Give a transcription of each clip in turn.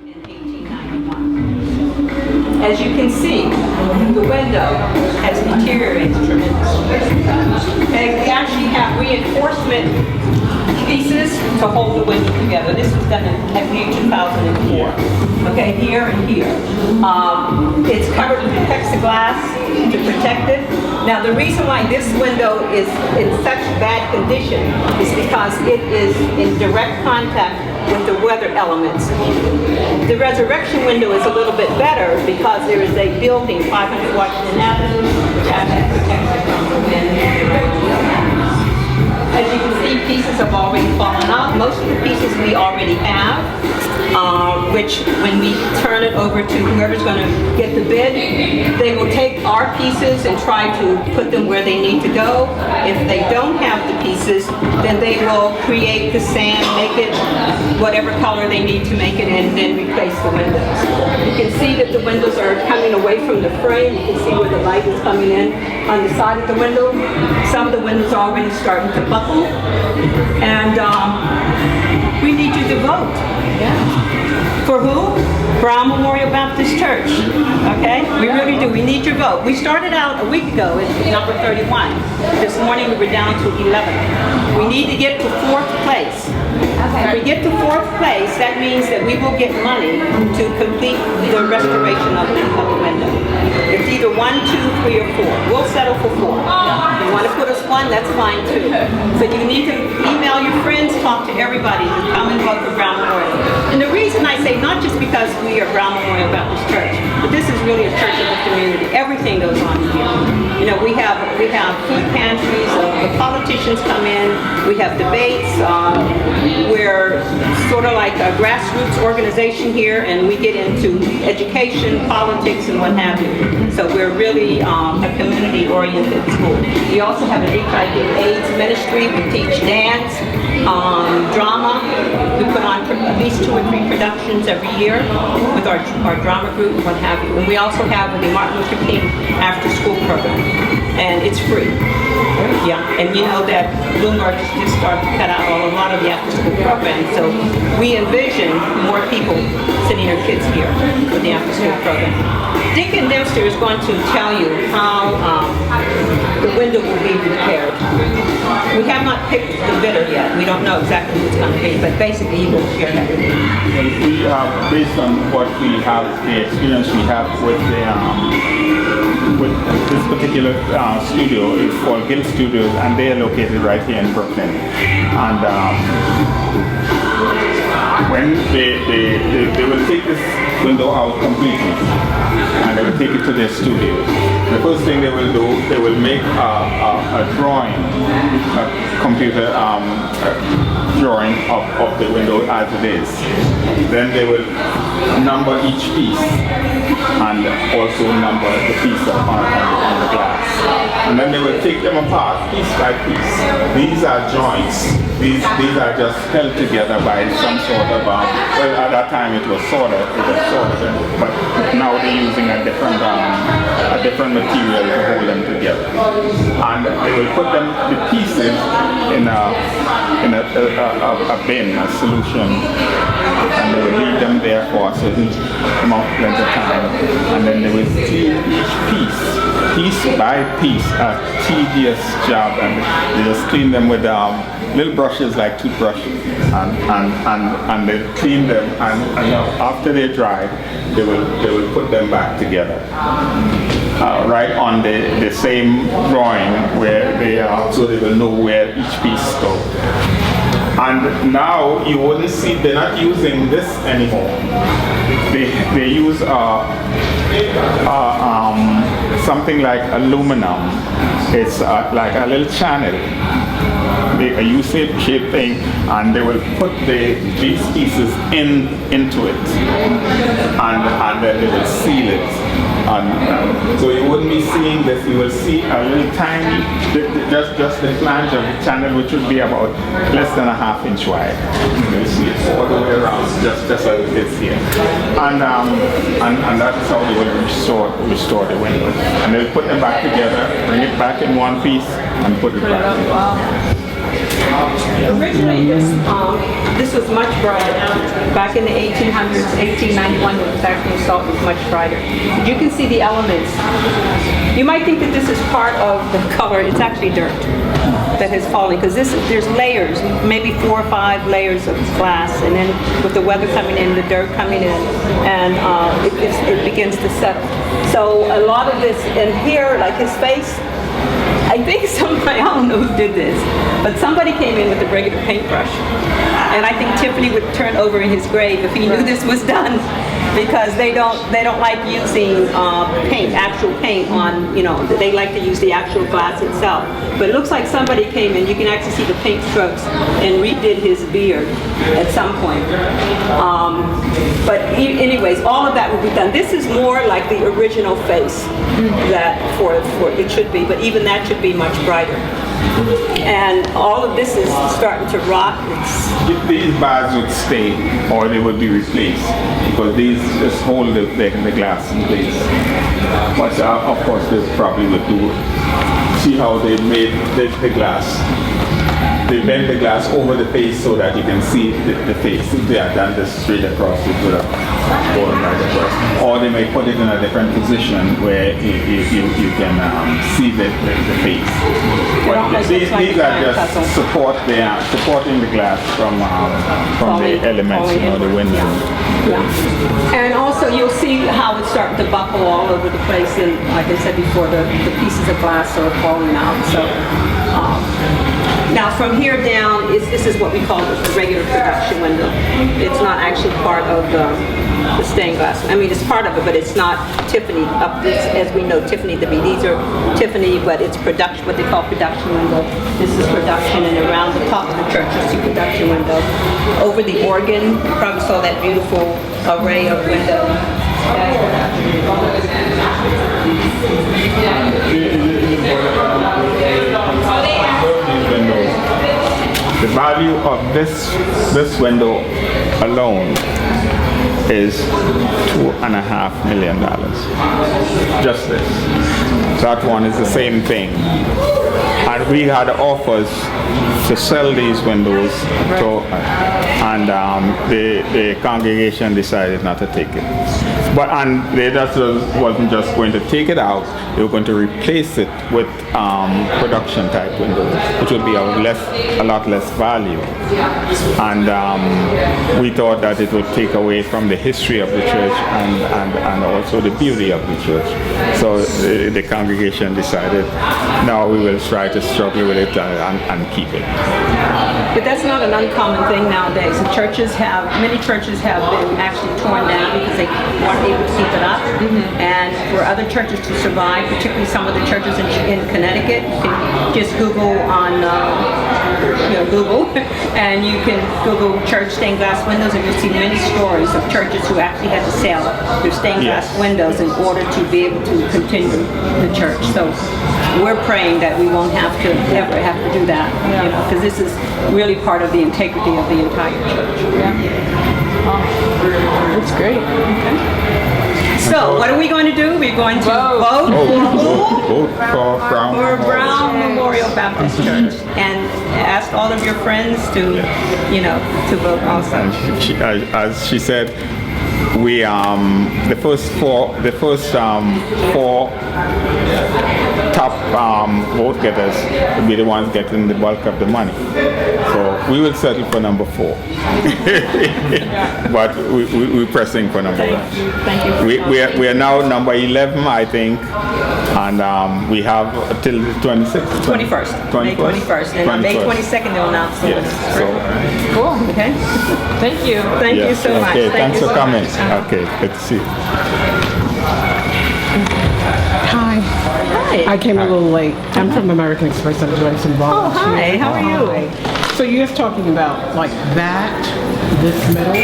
in 1891. As you can see, the window has deteriorated tremendously. And we actually have reinforcement pieces to hold the window together. This was done in, I believe, 2004. Okay, here and here. It's covered with plexiglass to protect it. Now, the reason why this window is in such bad condition is because it is in direct contact with the weather elements. The resurrection window is a little bit better because there is a building, 500 Washington Avenue, which actually protects it from the wind and the rain. As you can see, pieces have already fallen out. Most of the pieces we already have, which when we turn it over to whoever's going to get the bid, they will take our pieces and try to put them where they need to go. If they don't have the pieces, then they will create the sand, make it whatever color they need to make it, and then replace the windows. You can see that the windows are coming away from the frame. You can see where the light is coming in on the side of the window. Some of the windows are already starting to buckle. And we need you to vote. Yeah. For who? Brown Memorial Baptist Church. Okay? We really do. We need your vote. We started out a week ago at number 31. This morning we were down to 11. We need to get to 4th place. Okay. If we get to 4th place, that means that we will get money to complete the restoration of the window. It's either 1, 2, 3, or 4. We'll settle for 4. You want to put us 1, that's fine too. So you need to email your friends, talk to everybody to come and vote for Brown Memorial. And the reason I say not just because we are Brown Memorial Baptist Church, but this is really a church of the community. Everything goes on here. You know, we have food pantries, the politicians come in, we have debates, we're sort of like a grassroots organization here, and we get into education, politics, and what have you. So we're really a community-oriented school. We also have an HIV/AIDS ministry. We teach dance, drama. We put on at least 2 or 3 productions every year with our drama group and what have you. And we also have the Martin Luther King after-school program, and it's free. Yeah, and you know that Bloomberg just started to cut out a lot of the after-school programs, so we envision more people sending their kids here with the after-school program. Dick and Dempster is going to tell you how the window will be repaired. We have not picked the bidder yet. We don't know exactly who it's going to be, but basically he will share that with you. We based on what we have, the experience we have with with this particular studio, it's called Guild Studios, and they are located right here in Brooklyn. And when they will take this window out completely, and they will take it to their studio. The first thing they will do, they will make a drawing, a computer drawing of the window as it is. Then they will number each piece and also number the piece on the glass. And then they will take them apart piece by piece. These are joints. These are just held together by some sort of, well, at that time it was soldered, but now they're using a different material to hold them together. And they will put the pieces in a bin, a solution, and they will leave them there for a certain length of time. And then they will clean each piece by piece, a tedious job, and they just clean them with little brushes like toothbrushes, and they clean them, and after they dry, they will put them back together, right on the same drawing where they are, so they will know where each piece goes. And now you wouldn't see, they're not using this anymore. They use something like aluminum. It's like a little channel, a U-shaped thing, and they will put these pieces into it, and then they will seal it. So you wouldn't be seeing this, you will see a little tiny, just the flange of the channel, which would be about less than a ½ inch wide. You'll see it all the way around, just as it is here. And that's how they will restore the window. And they'll put them back together, bring it back in one piece, and put it back together. Originally, this was much brighter. Back in the 1800s, 1891, when it was actually installed, it was much brighter. But you can see the elements. You might think that this is part of the color. It's actually dirt that has fallen, because there's layers, maybe 4 or 5 layers of glass, and then with the weather coming in, the dirt coming in, and it begins to settle. So a lot of this, and here, like his face, I think somebody, I don't know who did this, but somebody came in with a regular paintbrush. And I think Tiffany would turn over in his grave if he knew this was done, because they don't like using paint, actual paint on, they like to use the actual glass itself. But it looks like somebody came in, you can actually see the paint strokes, and redid his beard at some point. But anyways, all of that will be done. This is more like the original face that for it should be, but even that should be much brighter. And all of this is starting to rot. These bars would stay, or they would be replaced, because these just hold the glass in place. But of course, they probably would do. See how they made the glass. They bend the glass over the face so that you can see the face. If they had done this straight across, it would have gone right across. Or they may put it in a different position where you can see the face. But these are just supporting the glass from the elements, the window. Yeah. And also you'll see how it's starting to buckle all over the place, and like I said before, the pieces of glass are falling out. So now from here down, this is what we call the regular production window. It's not actually part of the stained glass. I mean, it's part of it, but it's not Tiffany up this, as we know Tiffany to be. These are Tiffany, but it's production, what they call production window. This is production, and around the top of the church you see production window. Over the organ, you probably saw that beautiful array of windows. The value of this window alone is $2.5 million. Just this. That one is the same thing. And we had offers to sell these windows, and the congregation decided not to take it. And they wasn't just going to take it out, they were going to replace it with production type windows, which would be a lot less value. And we thought that it would take away from the history of the church and also the beauty of the church. So the congregation decided, no, we will try to struggle with it and keep it. But that's not an uncommon thing nowadays. Many churches have been actually torn down because they weren't able to keep it up. And for other churches to survive, particularly some of the churches in Connecticut, you can just Google on Google, and you can Google church stained glass windows, and you'll see many stories of churches who actually had to sell their stained glass windows in order to be able to continue the church. So we're praying that we won't ever have to do that, because this is really part of the integrity of the entire church. That's great. Okay. So, what are we going to do? We're going to vote for Brown Memorial Baptist Church, and ask all of your friends to vote also. And as she said, we the first four top vote getters will be the ones getting the bulk of the money. So we will settle for number 4. But we're pressing for number 1. Thank you. We are now number 11, I think, and we have till the 21st. 21st. May 21st. And on May 22nd they'll announce the Yes. So, Cool. Okay. Thank you. Thank you so much. Okay, Thank thanks you for so coming. much. Okay, good to see you. Hi. Hi. I came a little late. I'm from American Express. I'm doing some volunteer. Oh, hi. How are you? Hi. So you're just talking about like this middle,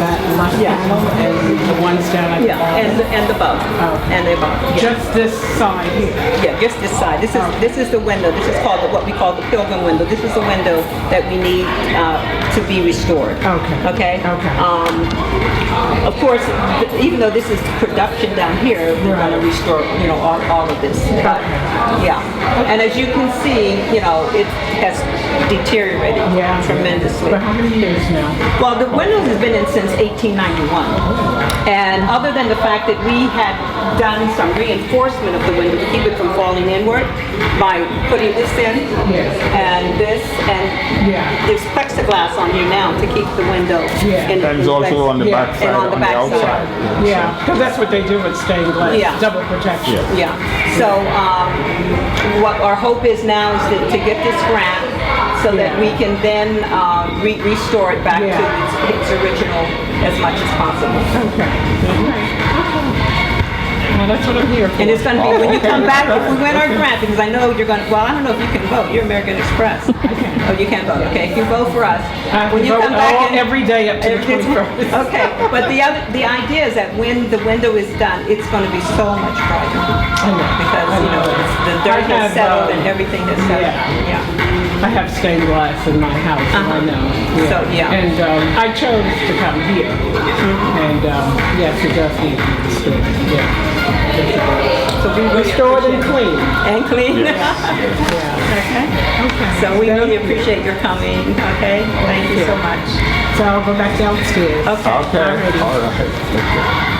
that left panel, and the ones down at the bottom. and above. And the above. Yeah. Just this side here. Yeah, just this side. This is the window. This is called what we call the pilgrim window. This is the window that we need to be restored. Okay. Okay. Of course, even though this is production down here, we're going to restore, all of this. But, yeah. And as you can see, you know, it has deteriorated tremendously. For how many years now? Well, the windows has been in since 1891. And other than the fact that we had done some reinforcement of the window to keep it from falling inward by putting this in and this, and there's plexiglass on here now to keep the window in And it's also on the back side, and on the back outside. Yeah, because that's what they do with stained glass, double protection. Yeah. So what our hope is now is to get this grant so that we can then restore it back to its original as much as possible. Well, that's what I'm here for. And it's going to be, when you come back, if we win our grant, because I know you're going to, well, I don't know if you can vote. You're American Express. Oh, you can't vote. Okay, if you vote for us, when you come back every day up to the 21st. Okay, but the idea is that when the window is done, it's going to be so much brighter. Because, you know, the dirt has settled and everything has settled. I have stained glass in my house, and I know. So, And I chose to come here. And yes, it does need to be restored. So we restored and clean. And clean? Okay. So we really appreciate your coming, okay? Thank you so much. So I'll go back downstairs. Okay. Okay. All right.